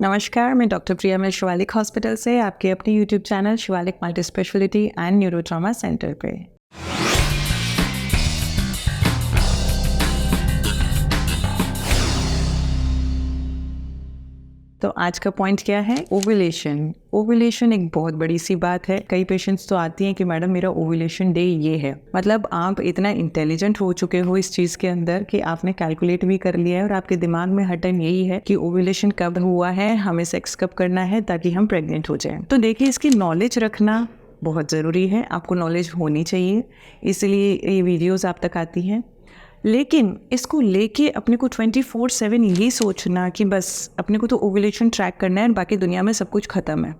नमस्कार, मैं डॉक्टर प्रिया मिल शिवालिक हॉस्पिटल से आपके अपने YouTube channel Shivalik multi speciality and neuro trauma centre पे। तो आज का पॉइंट क्या है? ओव्यूलेशन। ओव्यूलेशन एक बहुत बड़ी सी बात है। कई पेशेंट्स तो आती हैं कि मैडम मेरा ओव्यूलेशन डे ये है। मतलब आप इतना इंटेलिजेंट हो चुके हो इस चीज़ के अंदर कि आपने कैलकुलेट भी कर लिया है और आपके दिमाग में हर टाइम यही है कि ओव्यूलेशन कब हुआ है, हमें सेक्स कब करना है ताकि हम प्रेग्नेंट हो जाएं। तो देखिए, इसकी नॉलेज रखना बहुत ज़रूरी है, आपको नॉलेज होनी चाहिए, इसलिए ये वीडियोज़ आप तक आती हैं। लेकिन इसको लेके अपने को 24/7 यही सोचना कि बस अपने को तो ओव्यूलेशन ट्रैक करना है और बाकी दुनिया में सब कुछ ख़त्म है,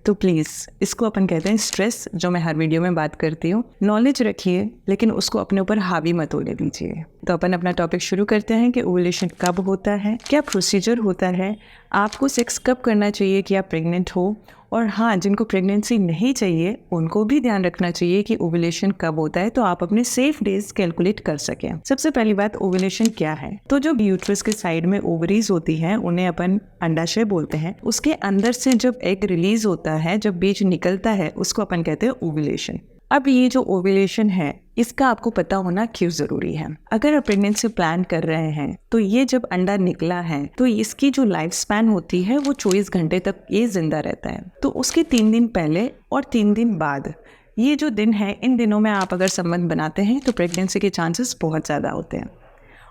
तो प्लीज़ इसको अपन कहते हैं स्ट्रेस, जो मैं हर वीडियो में बात करती हूँ। नॉलेज रखिए लेकिन उसको अपने ऊपर हावी मत होने दीजिए। तो अपन अपना टॉपिक शुरू करते हैं कि ओव्यूलेशन कब होता है, क्या प्रोसीजर होता है, आपको सेक्स कब करना चाहिए कि आप प्रेग्नेंट हो, और हाँ, जिनको प्रेगनेंसी नहीं चाहिए उनको भी ध्यान रखना चाहिए कि ओव्यूलेशन कब होता है, तो आप अपने सेफ डेज कैलकुलेट कर सकें। सबसे पहली बात, ओव्यूलेशन क्या है? तो जो यूट्रस के साइड में ओवरीज होती हैं उन्हें अपन अंडाशय बोलते हैं। उसके अंदर से जब एग रिलीज होता है, जब बीज निकलता है, उसको अपन कहते हैं ओव्यूलेशन। अब ये जो ओव्यूलेशन है इसका आपको पता होना क्यों ज़रूरी है? अगर आप प्रेगनेंसी प्लान कर रहे हैं तो ये जब अंडा निकला है तो इसकी जो लाइफ स्पैन होती है वो 24 घंटे तक ये जिंदा रहता है। तो उसके 3 दिन पहले और 3 दिन बाद, ये जो दिन है, इन दिनों में आप अगर संबंध बनाते हैं तो प्रेगनेंसी के चांसेस बहुत ज़्यादा होते हैं।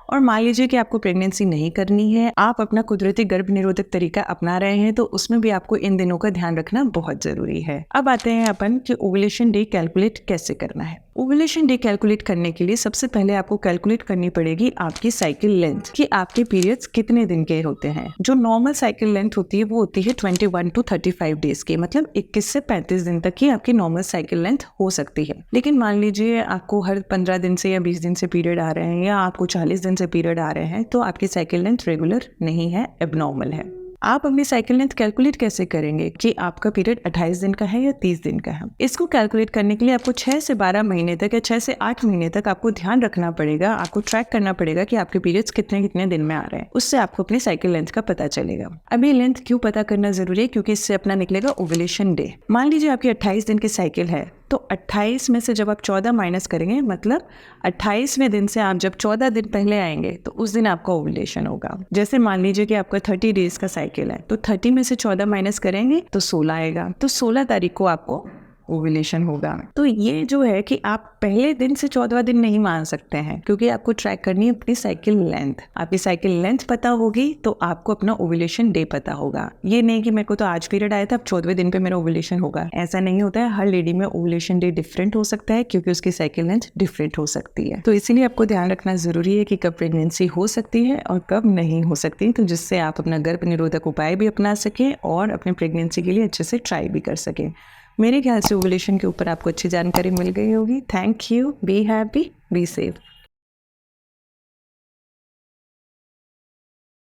और मान लीजिए कि आपको प्रेगनेंसी नहीं करनी है, आप अपना कुदरती गर्भ निरोधक तरीका अपना रहे हैं, तो उसमें भी आपको इन दिनों का ध्यान रखना बहुत ज़रूरी है। अब आते हैं अपन कि ओव्यूलेशन डे कैलकुलेट कैसे करना है। ओव्यूलेशन डे कैलकुलेट करने के लिए सबसे पहले आपको कैलकुलेट करनी पड़ेगी आपकी साइकिल लेंथ, कि आपके पीरियड्स कितने दिन के होते हैं। जो नॉर्मल साइकिल लेंथ होती है वो होती है 21 to 35 डेज की, मतलब 21 से 35 दिन तक की आपकी नॉर्मल साइकिल लेंथ हो सकती है। लेकिन मान लीजिए आपको हर 15 दिन से या 20 दिन से पीरियड आ रहे हैं, या आपको 40 दिन से पीरियड आ रहे हैं, तो आपकी साइकिल लेंथ रेगुलर नहीं है, एबनॉर्मल है। आप अपनी साइकिल लेंथ कैलकुलेट कैसे करेंगे कि आपका पीरियड 28 दिन का है या 30 दिन का है? इसको कैलकुलेट करने के लिए आपको 6 से 12 महीने तक या 6 से 8 महीने तक आपको ध्यान रखना पड़ेगा, आपको ट्रैक करना पड़ेगा कि आपके पीरियड्स कितने कितने दिन में आ रहे हैं। उससे आपको अपनी साइकिल लेंथ का पता चलेगा। अब ये लेंथ क्यों पता करना जरूरी है? क्योंकि इससे अपना निकलेगा ओव्यूलेशन डे। मान लीजिए आपकी 28 दिन की साइकिल है, तो 28 में से जब आप 14 माइनस करेंगे, मतलब 28वें दिन से आप जब 14 दिन पहले आएंगे तो उस दिन आपका ओव्यूलेशन होगा। जैसे मान लीजिए कि आपका 30 डेज का साइकिल है, तो 30 में से 14 माइनस करेंगे तो 16 आएगा, तो 16 तारीख को आपको ओव्यूलेशन होगा। तो ये जो है कि आप पहले दिन से 14वां दिन नहीं मान सकते हैं, क्योंकि आपको ट्रैक करनी है अपनी साइकिल लेंथ। आपकी साइकिल लेंथ पता होगी तो आपको अपना ओव्यूलेशन डे पता होगा। ये नहीं कि मेरे को तो आज पीरियड आया था, अब 14वें दिन पे मेरा ओव्यूलेशन होगा, ऐसा नहीं होता है। हर लेडी में ओव्यूलेशन डे डिफरेंट हो सकता है, क्योंकि उसकी साइकिल लेंथ डिफरेंट हो सकती है। तो इसीलिए आपको ध्यान रखना जरूरी है कि कब प्रेगनेंसी हो सकती है और कब नहीं हो सकती, तो जिससे आप अपना गर्भ निरोधक उपाय भी अपना सकें और अपने प्रेगनेंसी के लिए अच्छे से ट्राई भी कर सकें। मेरे ख्याल से ओव्यूलेशन के ऊपर आपको अच्छी जानकारी मिल गई होगी। Thank you. Be happy, be safe.